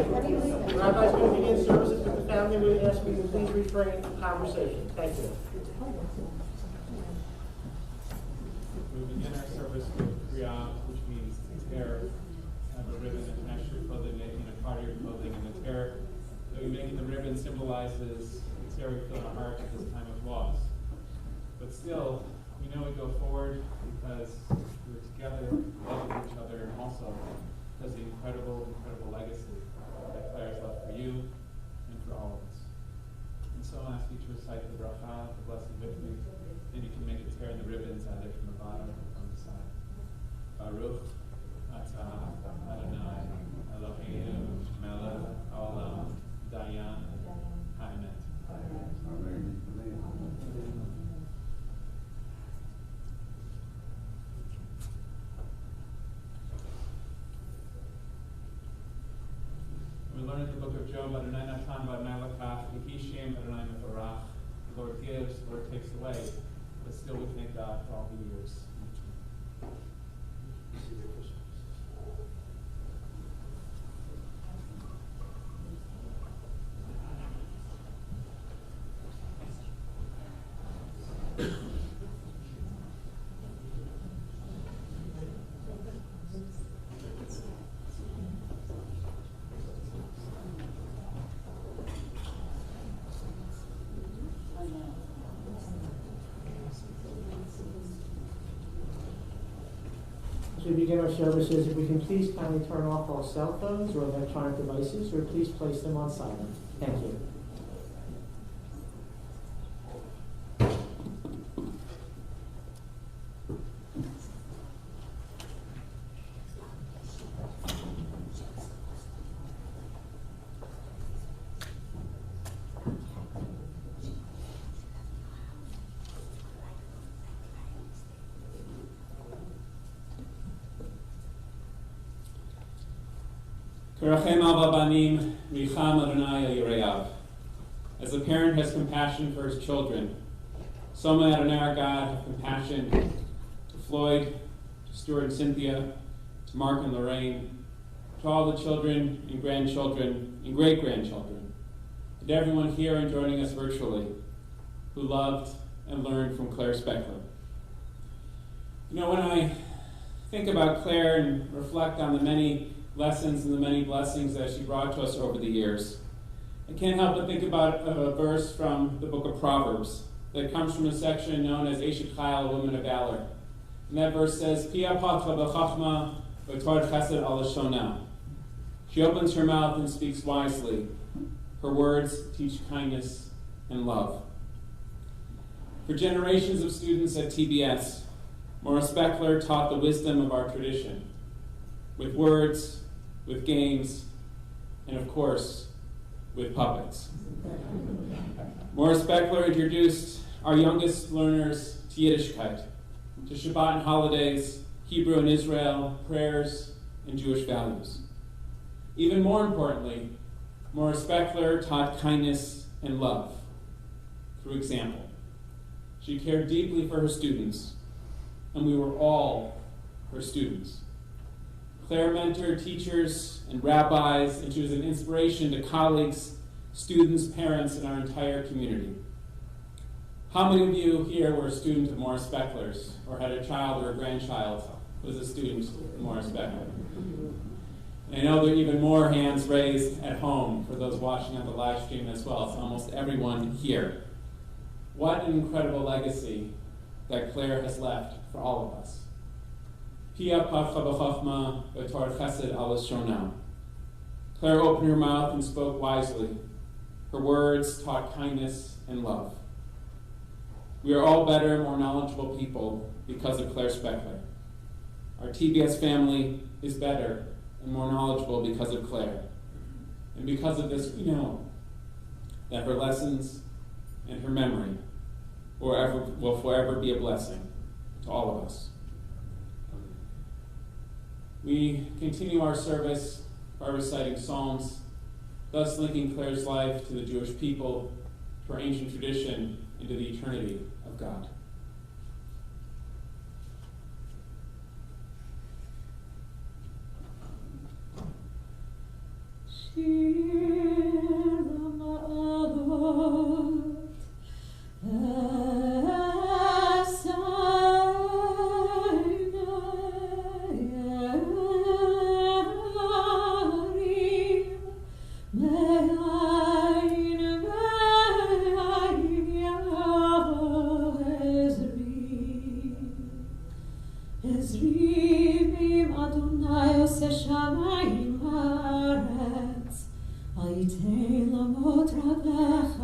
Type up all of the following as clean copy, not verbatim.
Rabbis going to begin services with the family. We ask you to please refrain from conversation. Thank you. We begin our service with Kriya, which means tear, have a ribbon and connect your clothing, making a part of your clothing, and the tear that we make in the ribbon symbolizes the tear we feel in our heart at this time of loss. But still, we know we go forward because we're together, loving each other, and also because the incredible, incredible legacy that Claire has left for you and for all of us. And so I'll ask you to recite the bracha, the blessing with me. Then you can make a tear in the ribbons either from the bottom or from the side. Baruch atah Adonai Eloheinu melech haolam dayan ha'emet. Amen. We learn in the book of Job, Adonai natan v'Adonai lakach, v'hi shem Adonai mefarach. The Lord gives, the Lord takes away, but still we thank God for all the years. As we begin our services, if we can please kindly turn off our cell phones or electronic devices, or please place them on silent. Thank you. As a parent has compassion for his children, so may Adonai our God have compassion to Floyd, to Stuart and Cynthia, to Mark and Lorraine, to all the children and grandchildren and great-grandchildren, and to everyone here and joining us virtually who loved and learned from Claire Spechler. You know, when I think about Claire and reflect on the many lessons and the many blessings that she brought to us over the years, I can't help but think about a verse from the book of Proverbs that comes from a section known as Eshet Chayil, a woman of valor. And that verse says, Pia patra b'chachma v'torad chesed al lashona. She opens her mouth and speaks wisely. Her words teach kindness and love. For generations of students at TBS, Maura Spechler taught the wisdom of our tradition, with words, with games, and of course, with puppets. Maura Spechler introduced our youngest learners to Yiddishkeit, to Shabbat and holidays, Hebrew and Israel, prayers, and Jewish values. Even more importantly, Maura Spechler taught kindness and love through example. She cared deeply for her students, and we were all her students. Claire mentored teachers and rabbis, and she was an inspiration to colleagues, students, parents, and our entire community. How many of you here were a student of Maura Spechler's, or had a child or a grandchild who was a student of Maura Spechler? And I know there are even more hands raised at home for those watching on the live stream as well. It's almost everyone here. What an incredible legacy that Claire has left for all of us. Pia patra b'chachma v'torad chesed al lashona. Claire opened her mouth and spoke wisely. Her words taught kindness and love. We are all better, more knowledgeable people because of Claire Spechler. Our TBS family is better and more knowledgeable because of Claire. And because of this, we know that her lessons and her memory will forever be a blessing to all of us. We continue our service by reciting Psalms, thus linking Claire's life to the Jewish people, to our ancient tradition, and to the eternity of God. She רגליך,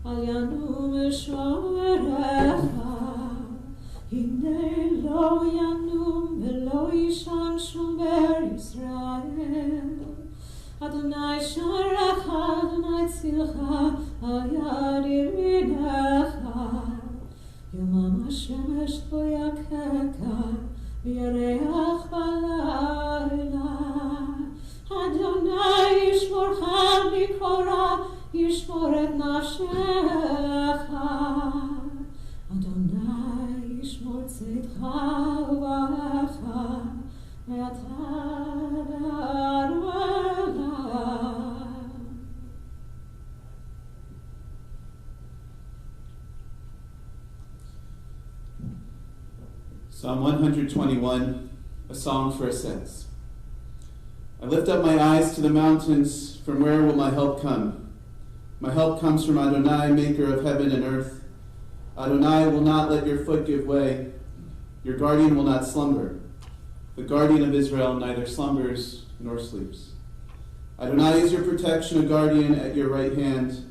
אל ינום שומריך. הנה לא ינום ולא יישן שומר ישראל. אדוני שערך, אדוני צילך, על יד ימינך. יומם השמש לא יככה, וירח בלילה. אדוני ישמורך מכל רע, ישמור את נפשך. אדוני ישמור צאתך ובאך, מעתה ועד עולם. Psalm 121, a song for ascents. I lift up my eyes to the mountains, from where will my help come? My help comes from Adonai, maker of heaven and earth. Adonai will not let your foot give way. Your guardian will not slumber. The guardian of Israel neither slumbers nor sleeps. Adonai is your protection, a guardian at your right hand.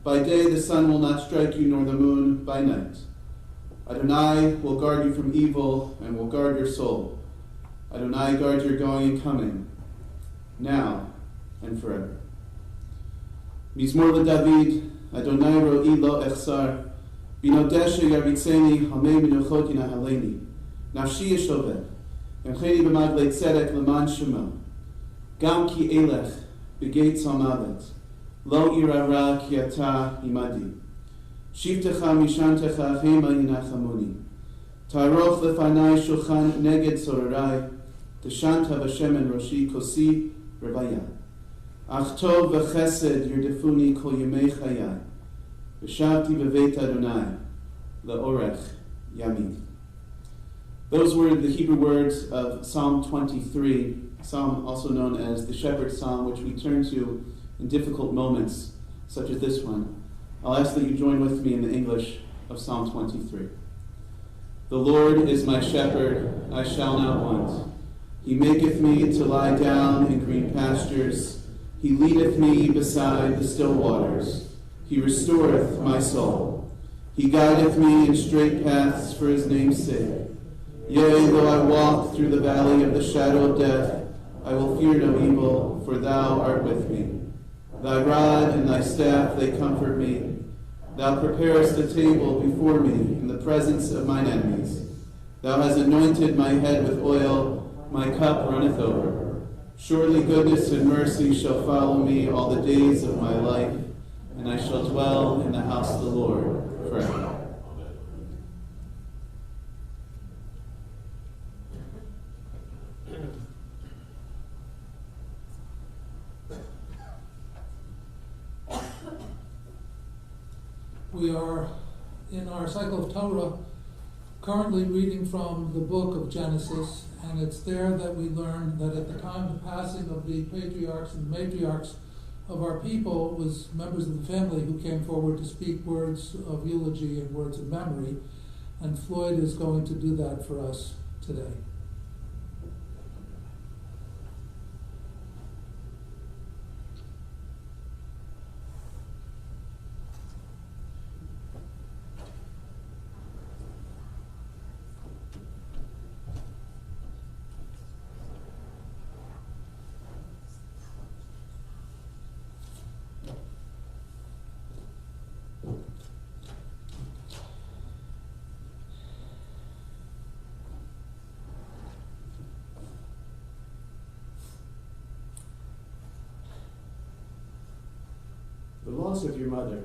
By day the sun will not strike you, nor the moon by night. Adonai will guard you from evil and will guard your soul. Adonai guards your going and coming, now and forever. Mizmor LeDavid, Adonai ro'i lo echsar, binodesha yaritzeni hamei menuchot yinahaleni, nafshi yeshoveh, emcheni b'maglei tzedek leman shema, gam ki elech b'geit tzalmavet, lo irara ki ata imadi. Shivtecha mishantecha hema yinachamoni. Taroch lefanai shulchan neged sorarai. Teshanta v'shemen roshi kosi revaya. Ach tov v'chesed yirdefuni kol yemei chayai. V'shavti b'veit Adonai le'orech yamim. Those were the Hebrew words of Psalm 23, psalm also known as the Shepherd's Psalm, which we turn to in difficult moments, such as this one. I'll ask that you join with me in the English of Psalm 23. The Lord is my shepherd, I shall not want. He maketh me to lie down in green pastures. He leadeth me beside the still waters. He restoreth my soul. He guideth me in straight paths for his name's sake. Yea, though I walk through the valley of the shadow of death, I will fear no evil, for thou art with me. Thy rod and thy staff, they comfort me. Thou preparest a table before me in the presence of mine enemies. Thou hast anointed my head with oil, my cup runneth over. Surely goodness and mercy shall follow me all the days of my life, and I shall dwell in the house of the Lord forever. We are in our cycle of Torah currently reading from the book of Genesis, and it's there that we learn that at the time of the passing of the patriarchs and matriarchs of our people was members of the family who came forward to speak words of eulogy and words of memory, and Floyd is going to do that for us today. The loss of your mother,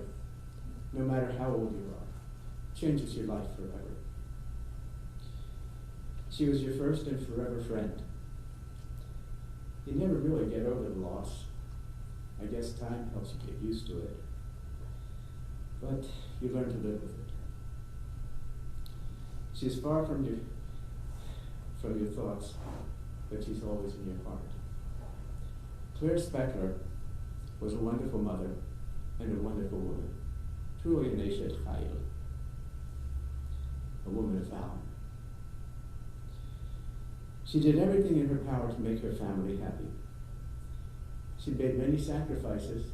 no matter how old you are, changes your life forever. She was your first and forever friend. You never really get over the loss. I guess time helps you get used to it. But you learn to live with it. She's far from your thoughts, but she's always in your heart. Claire Spechler was a wonderful mother and a wonderful woman, truly an Eshet Chayil, a woman of valor. She did everything in her power to make her family happy. She made many sacrifices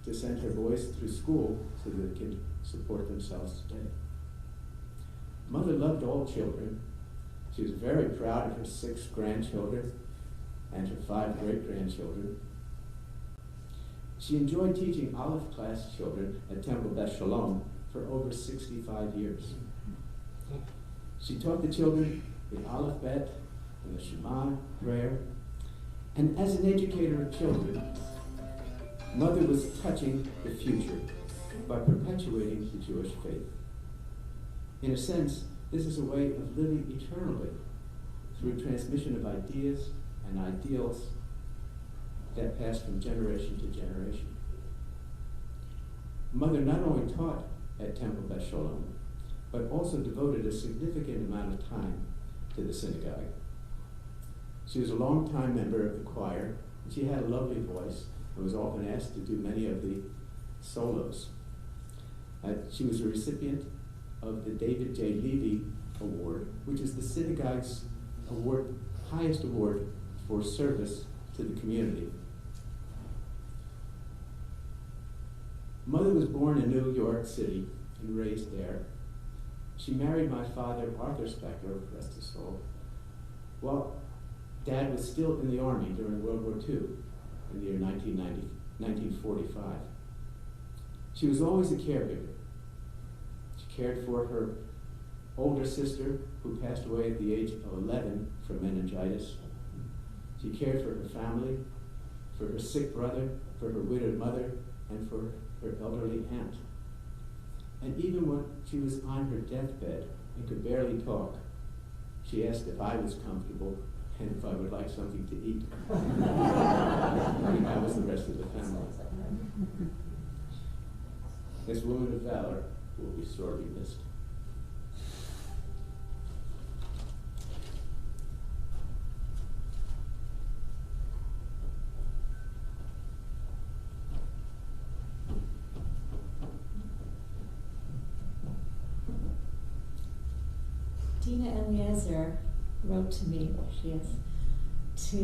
to send her boys through school so that they can support themselves today. Mother loved all children. She was very proud of her 6 grandchildren and her 5 great-grandchildren. She enjoyed teaching Aleph class children at Temple Beth Shalom for over 65 years. She taught the children the Aleph Bet and the Shema prayer. And as an educator of children, Mother was touching the future by perpetuating the Jewish faith. In a sense, this is a way of living eternally through transmission of ideas and ideals that pass from generation to generation. Mother not only taught at Temple Beth Shalom, but also devoted a significant amount of time to the synagogue. She was a long-time member of the choir, and she had a lovely voice and was often asked to do many of the solos. She was a recipient of the David J. Levy Award, which is the synagogue's highest award for service to the community. Mother was born in New York City and raised there. She married my father, Arthur Spechler, rest his soul, while Dad was still in the Army during World War II in the year 1945. She was always a caregiver. She cared for her older sister, who passed away at the age of 11 from meningitis. She cared for her family, for her sick brother, for her widowed mother, and for her elderly aunt. And even when she was on her deathbed and could barely talk, she asked if I was comfortable and if I would like something to eat. I was the rest of the family. This woman of valor will be sorely missed. Dina Eliezer wrote to me, there she is, to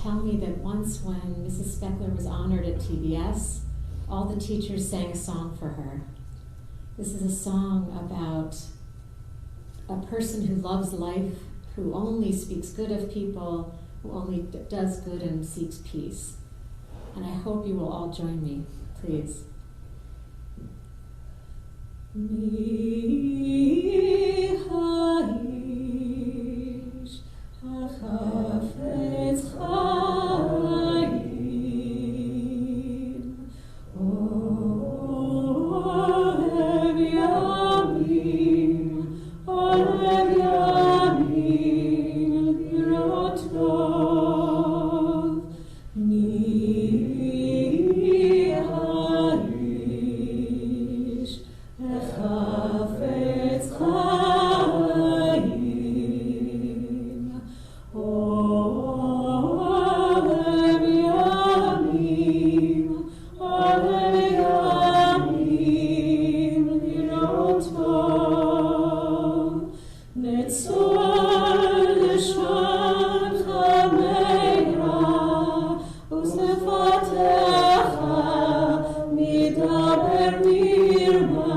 tell me that once when Mrs. Spechler was honored at TBS, all the teachers sang a song for her. This is a song about a person who loves life, who only speaks good of people, who only does good and seeks peace. And I hope you will all join me, please. Mi haish hachafetz chayim Olev yamim lirot tov Mi haish Chafetz chayim, olev yamim lirot tov, netzor lishon chameira, usefatecha midaber mirma.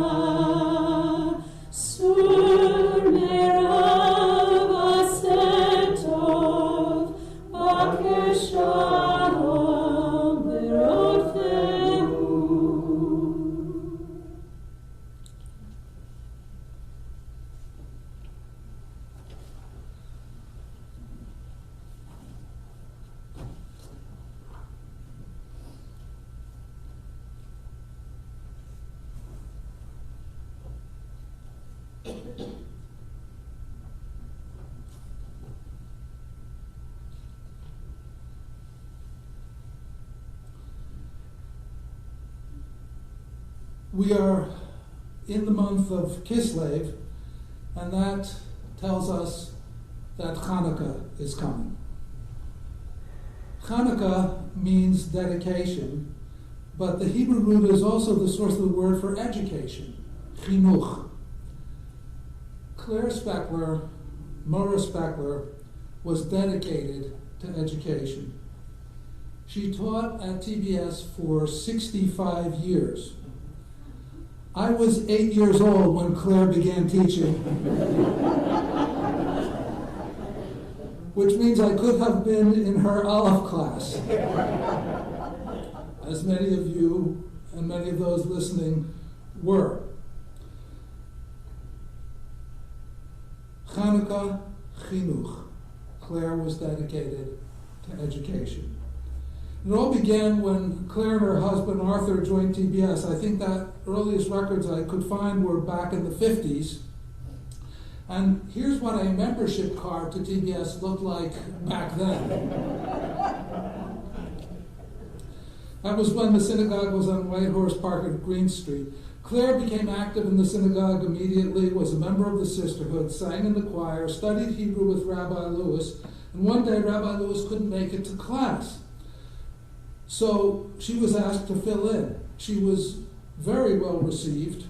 Sur merav asentov, bakeshalom berotfehu. We are in the month of Kislev, and that tells us that Hanukkah is coming. Hanukkah means dedication, but the Hebrew root is also the source of the word for education, chinuch. Claire Spechler, Mora Spechler, was dedicated to education. She taught at TBS for 65 years. I was 8 years old when Claire began teaching, which means I could have been in her Aleph class. As many of you and many of those listening were. Chanukah Chinuch. Claire was dedicated to education. It all began when Claire and her husband Arthur joined TBS. I think that earliest records I could find were back in the 50s. And here's what a membership card to TBS looked like back then. That was when the synagogue was on White Horse Park at Green Street. Claire became active in the synagogue immediately, was a member of the sisterhood, sang in the choir, studied Hebrew with Rabbi Lewis, and one day Rabbi Lewis couldn't make it to class. So she was asked to fill in. She was very well received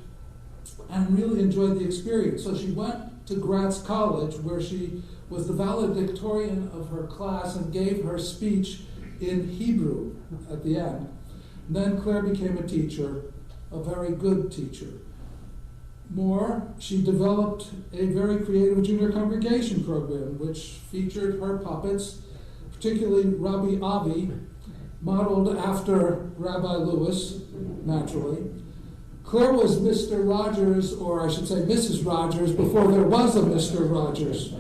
and really enjoyed the experience. So she went to Gratz College, where she was the valedictorian of her class and gave her speech in Hebrew at the end. And then Claire became a teacher, a very good teacher. More, she developed a very creative junior congregation program, which featured her puppets, particularly Rabbi Avi, modeled after Rabbi Lewis, naturally. Claire was Mr. Rogers, or I should say Mrs. Rogers, before there was a Mr. Rogers.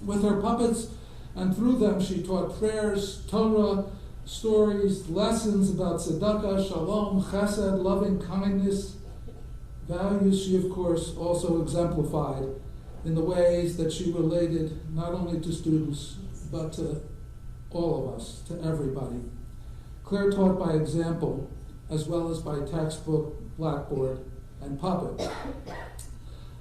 With her puppets, and through them she taught prayers, Torah, stories, lessons about tzedakah, shalom, chesed, loving kindness, values she, of course, also exemplified in the ways that she related not only to students, but to all of us, to everybody. Claire taught by example, as well as by textbook, blackboard, and puppet.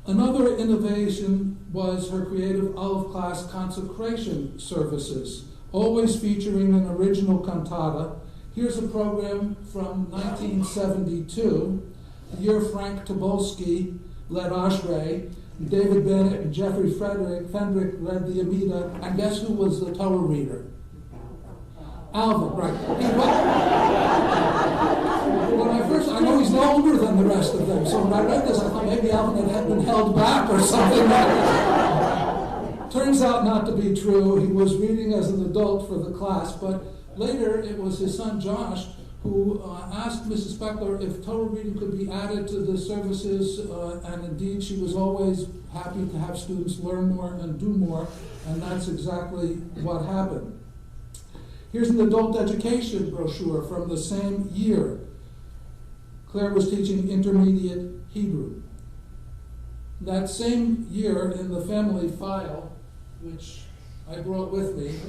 Another innovation was her creative Aleph class consecration services, always featuring an original cantata. Here's a program from 1972, the year Frank Tobolsky led Ashrei, David Bennett and Jeffrey Fendrick led the Amida, and guess who was the Torah reader? Alvin, right. When I know he's no older than the rest of them, so when I read this, I thought maybe Alvin had been held back or something. Turns out not to be true. He was reading as an adult for the class, but later it was his son Josh who asked Mrs. Spechler if Torah reading could be added to the services, and indeed she was always happy to have students learn more and do more, and that's exactly what happened. Here's an adult education brochure from the same year. Claire was teaching intermediate Hebrew. That same year, in the family file, which I brought with me,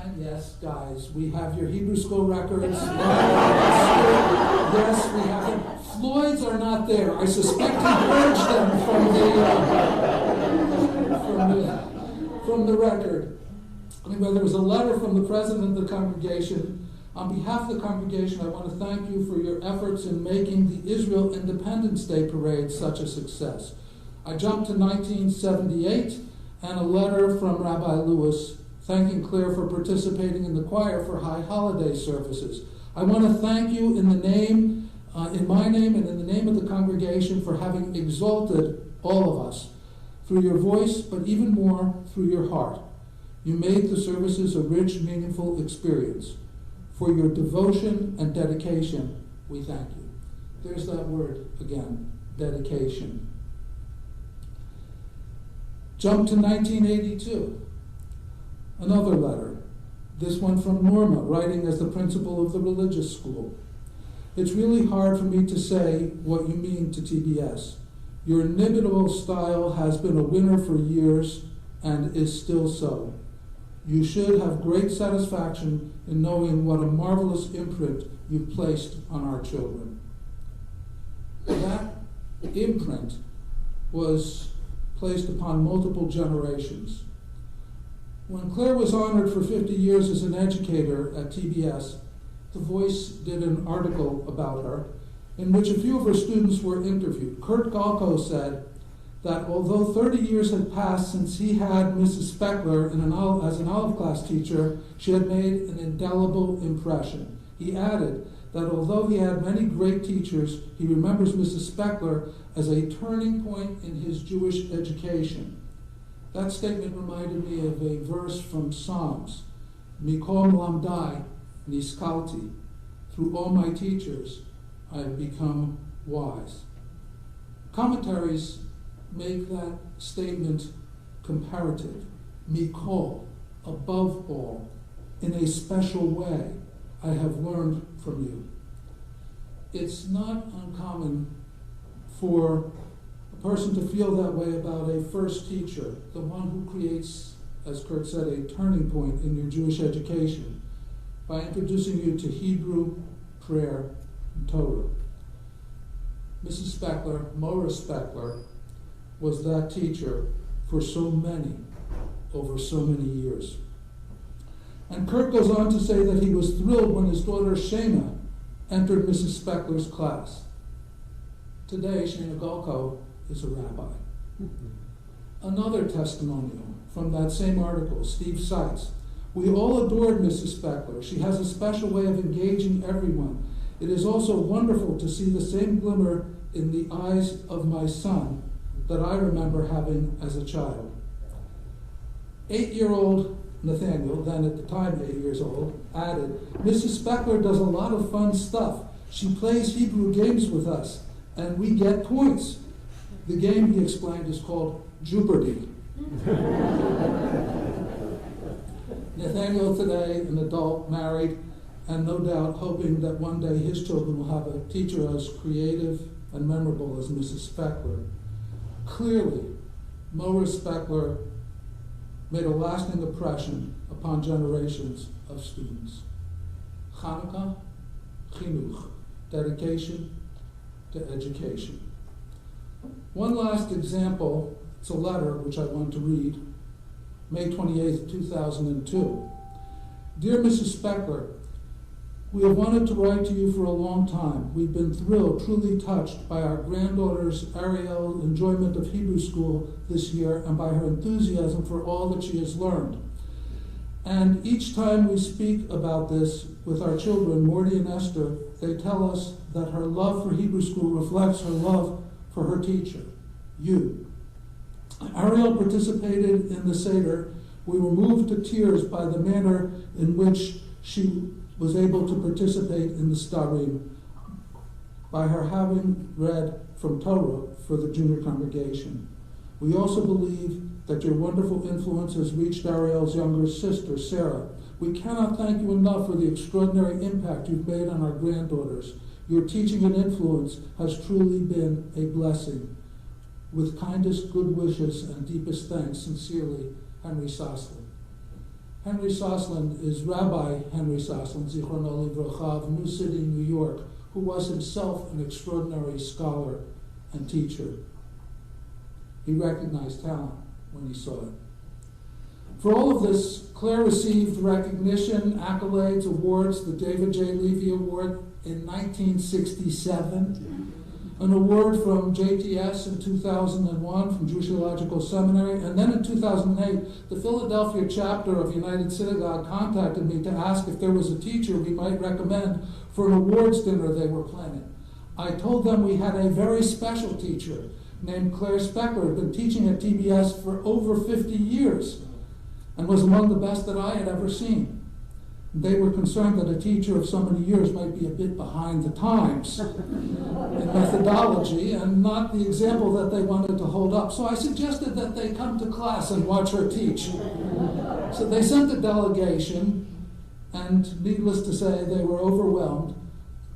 and yes, guys, we have your Hebrew school records. Yes, we have them. Floyd's are not there. I suspect he purged them from the record. Anyway, there was a letter from the president of the congregation. On behalf of the congregation, I want to thank you for your efforts in making the Israel Independence Day Parade such a success. I jumped to 1978 and a letter from Rabbi Lewis thanking Claire for participating in the choir for high holiday services. I want to thank you in my name and in the name of the congregation for having exalted all of us through your voice, but even more through your heart. You made the services a rich, meaningful experience. For your devotion and dedication, we thank you. There's that word again, dedication. Jump to 1982. Another letter. This one from Norma, writing as the principal of the religious school. It's really hard for me to say what you mean to TBS. Your inimitable style has been a winner for years and is still so. You should have great satisfaction in knowing what a marvelous imprint you've placed on our children. That imprint was placed upon multiple generations. When Claire was honored for 50 years as an educator at TBS, The Voice did an article about her in which a few of her students were interviewed. Kurt Galko said, that although 30 years had passed since he had Mrs. Spechler as an Olive class teacher, she had made an indelible impression. He added that although he had many great teachers, he remembers Mrs. Spechler as a turning point in his Jewish education. That statement reminded me of a verse from Psalms, Mikol Lamdai Niskalti. Through all my teachers, I have become wise. Commentaries make that statement comparative. Mikol, above all, in a special way, I have learned from you. It's not uncommon for a person to feel that way about a first teacher, the one who creates, as Kurt said, a turning point in your Jewish education by introducing you to Hebrew, prayer, and Torah. Mrs. Spechler, Mora Spechler, was that teacher for so many, over so many years. And Kurt goes on to say that he was thrilled when his daughter Shana entered Mrs. Spechler's class. Today, Shana Golko is a rabbi. Another testimonial from that same article, Steve cites, we all adored Mrs. Spechler. She has a special way of engaging everyone. It is also wonderful to see the same glimmer in the eyes of my son that I remember having as a child. 8-year-old Nathaniel, then at the time 8 years old, added, Mrs. Spechler does a lot of fun stuff. She plays Hebrew games with us, and we get points. The game, he explained, is called Jeopardy. Nathaniel today, an adult, married, and no doubt hoping that one day his children will have a teacher as creative and memorable as Mrs. Spechler. Clearly, Mora Spechler made a lasting impression upon generations of students. Chanukah, chinuch, dedication to education. One last example, it's a letter which I want to read, May 28th, 2002. Dear Mrs. Spechler, we have wanted to write to you for a long time. We've been thrilled, truly touched by our granddaughter's Ariel's enjoyment of Hebrew school this year and by her enthusiasm for all that she has learned. And each time we speak about this with our children, Morty and Esther, they tell us that her love for Hebrew school reflects her love for her teacher, you. Ariel participated in the Seder. We were moved to tears by the manner in which she was able to participate in the Starim, by her having read from Torah for the junior congregation. We also believe that your wonderful influence has reached Ariel's younger sister, Sarah. We cannot thank you enough for the extraordinary impact you've made on our granddaughters. Your teaching and influence has truly been a blessing. With kindest good wishes and deepest thanks, sincerely, Henry Soslin. Henry Soslin is Rabbi Henry Soslin, Zichrono Livrocha, of New City, New York, who was himself an extraordinary scholar and teacher. He recognized talent when he saw it. For all of this, Claire received recognition, accolades, awards, the David J. Levy Award in 1967, an award from JTS in 2001 from Jewish Theological Seminary, and then in 2008, the Philadelphia chapter of United Synagogue contacted me to ask if there was a teacher we might recommend for an awards dinner they were planning. I told them we had a very special teacher named Claire Spechler, who had been teaching at TBS for over 50 years and was among the best that I had ever seen. They were concerned that a teacher of so many years might be a bit behind the times in methodology and not the example that they wanted to hold up. So I suggested that they come to class and watch her teach. So they sent a delegation, and needless to say, they were overwhelmed.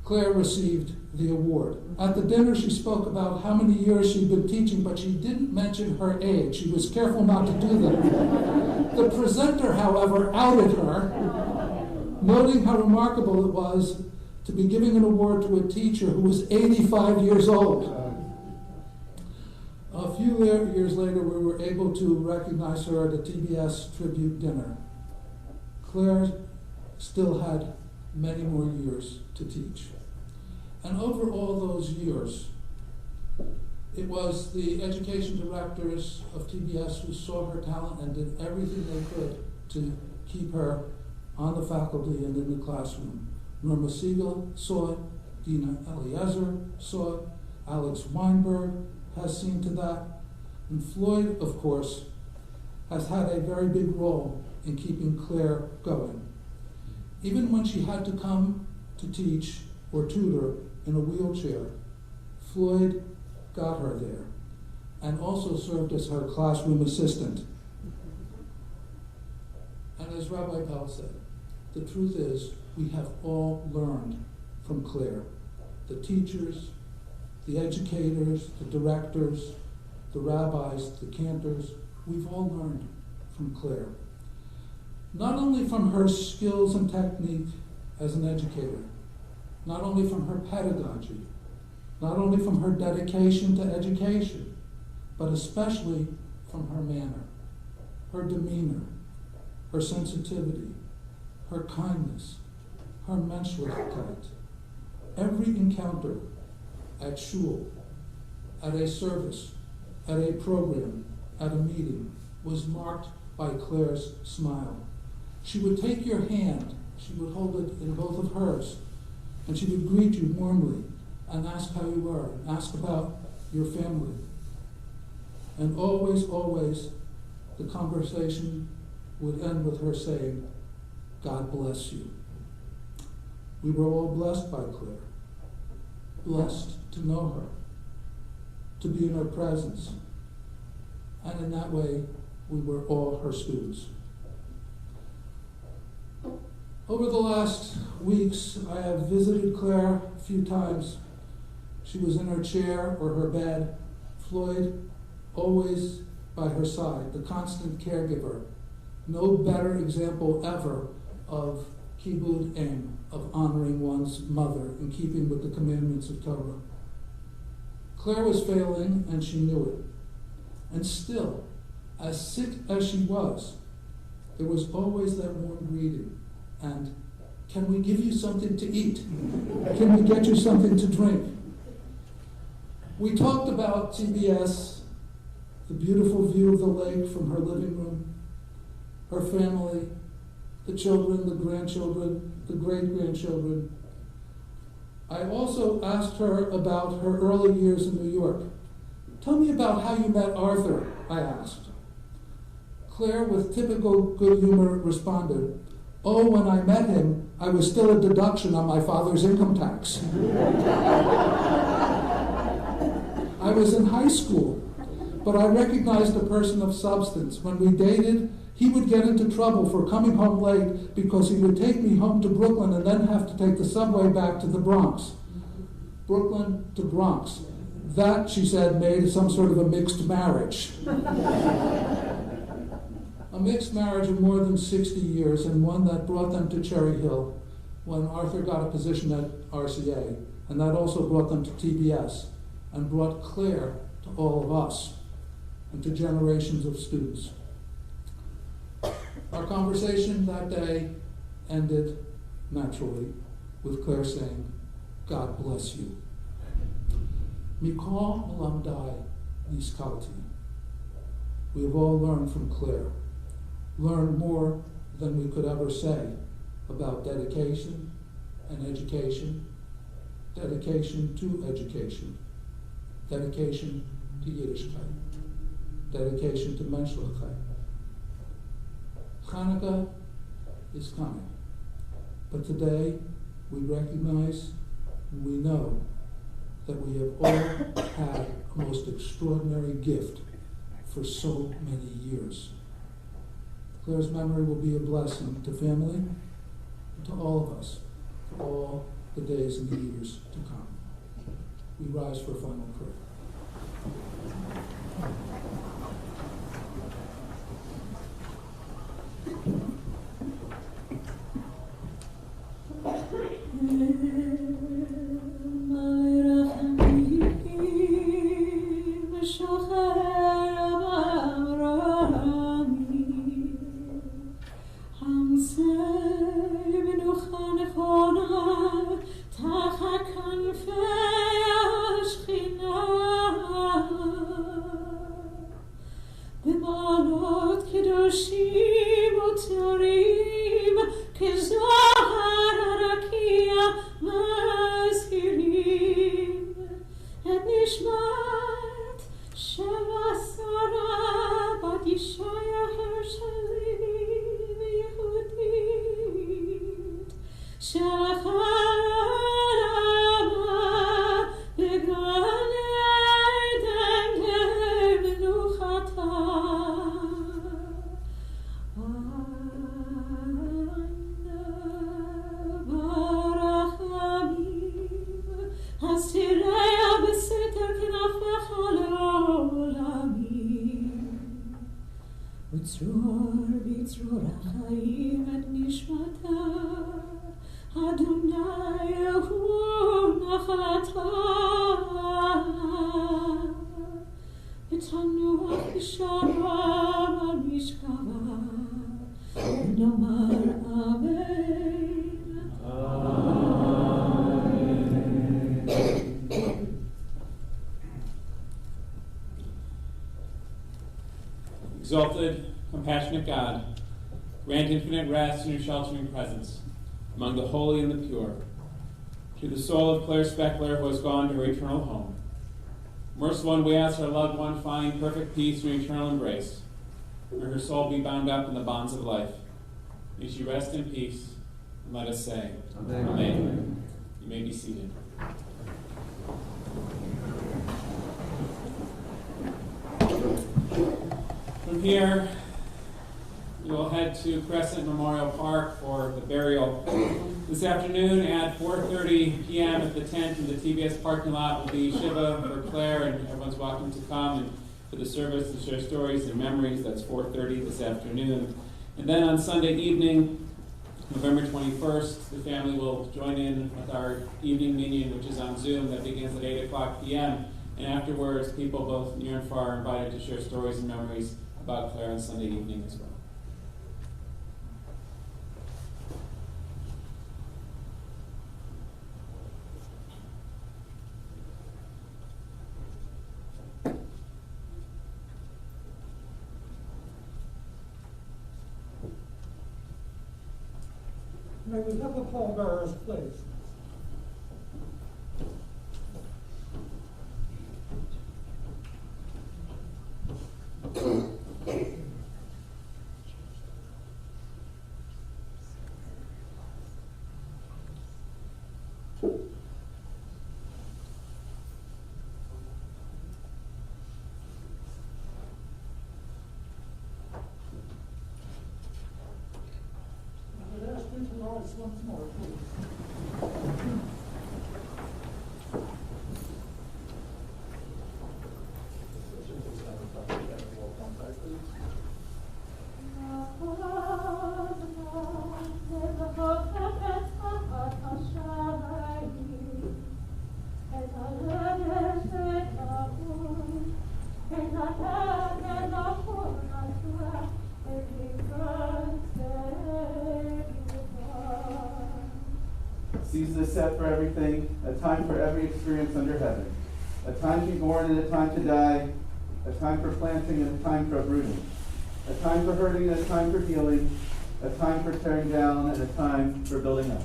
Claire received the award. At the dinner, she spoke about how many years she'd been teaching, but she didn't mention her age. She was careful not to do that. The presenter, however, outed her, noting how remarkable it was to be giving an award to a teacher who was 85 years old. A few years later, we were able to recognize her at a TBS tribute dinner. Claire still had many more years to teach. And over all those years, It was the education directors of TBS who saw her talent and did everything they could to keep her on the faculty and in the classroom. Norma Siegel saw it, Dina Eliezer saw it, Alex Weinberg has seen to that, and Floyd, of course, has had a very big role in keeping Claire going. Even when she had to come to teach or tutor in a wheelchair, Floyd got her there and also served as her classroom assistant. And as Rabbi Pell said, the truth is we have all learned from Claire. The teachers, the educators, the directors, the rabbis, the cantors, we've all learned from Claire. Not only from her skills and technique as an educator, not only from her pedagogy, not only from her dedication to education, but especially from her manner, her demeanor, her sensitivity, her kindness, her Menschlichkeit. Every encounter at shul, at a service, at a program, at a meeting, was marked by Claire's smile. She would take your hand, she would hold it in both of hers, and she would greet you warmly and ask how you were, and ask about your family. And always, always, the conversation would end with her saying, God bless you. We were all blessed by Claire, blessed to know her, to be in her presence, and in that way, we were all her students. Over the last weeks, I have visited Claire a few times. She was in her chair or her bed, Floyd always by her side, the constant caregiver. No better example ever of kibud em, of honoring one's mother and keeping with the commandments of Torah. Claire was failing, and she knew it. And still, as sick as she was, there was always that warm greeting. And, can we give you something to eat? Can we get you something to drink? We talked about TBS, the beautiful view of the lake from her living room, her family, the children, the grandchildren, the great-grandchildren. I also asked her about her early years in New York. Tell me about how you met Arthur, I asked. Claire, with typical good humor, responded, oh, when I met him, I was still a deduction on my father's income tax. I was in high school, but I recognized a person of substance. When we dated, he would get into trouble for coming home late because he would take me home to Brooklyn and then have to take the subway back to the Bronx. Brooklyn to Bronx. That, she said, made some sort of a mixed marriage. A mixed marriage of more than 60 years, and one that brought them to Cherry Hill when Arthur got a position at RCA, and that also brought them to TBS, and brought Claire to all of us, and to generations of students. Our conversation that day ended naturally with Claire saying, God bless you. Mikol Melamdai Niskalti. We have all learned from Claire. Learned more than we could ever say about dedication and education, dedication to education, dedication to Yiddishkeit, dedication to Menschlichkeit. Hanukkah is coming, but today we recognize and we know that we have all had a most extraordinary gift for so many years. Claire's memory will be a blessing to family and to all of us for all the days and the years to come. We rise for final prayer. תחת כנפי השכינה בצרור החיים את נשמתה, אדוני הוא נחתה, ותנוח בשערה על משכבה, ונאמר אמן. Exalted, compassionate God, grant infinite rest in your sheltering presence among the holy and the pure. To the soul of Claire Spechler, who has gone to her eternal home, merciful one, we ask our loved one find perfect peace in eternal embrace. May her soul be bound up in the bonds of life. May she rest in peace, and let us say, Amen. Amen. You may be seated. From here, we will head to Crescent Memorial Park for the burial. This afternoon at 4:30 p.m. at the tent in the TBS parking lot will be Shiva for Claire, and everyone's welcome to come and for the service to share stories and memories. That's 4:30 this afternoon. And then on Sunday evening, November 21st, the family will join in with our evening meeting, which is on Zoom, that begins at 8 o'clock p.m. And afterwards, people both near and far are invited to share stories and memories about Claire on Sunday evening as well. May we have the pallbearers, please? I would ask you to rise once more, please. Season is set for everything, a time for every experience under heaven. A time to be born and a time to die, a time for planting and a time for uprooting. A time for hurting and a time for healing, a time for tearing down and a time for building up.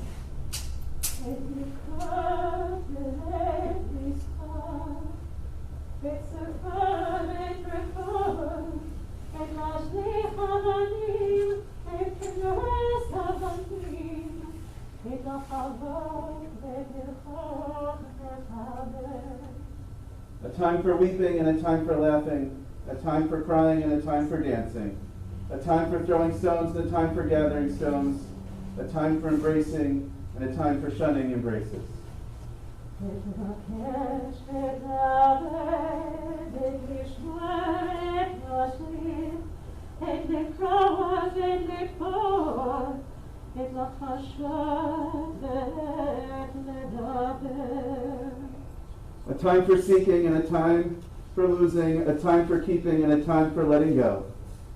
A time for weeping and a time for laughing, a time for crying and a time for dancing, a time for throwing stones and a time for gathering stones, a time for embracing and a time for shunning embraces. A time for seeking and a time for losing, a time for keeping and a time for letting go,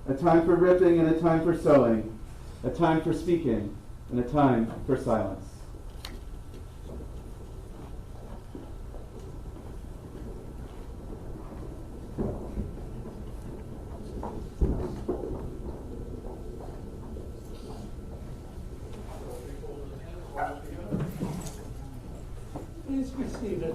a time for ripping and a time for sewing, a time for speaking and a time for silence. Please be seated.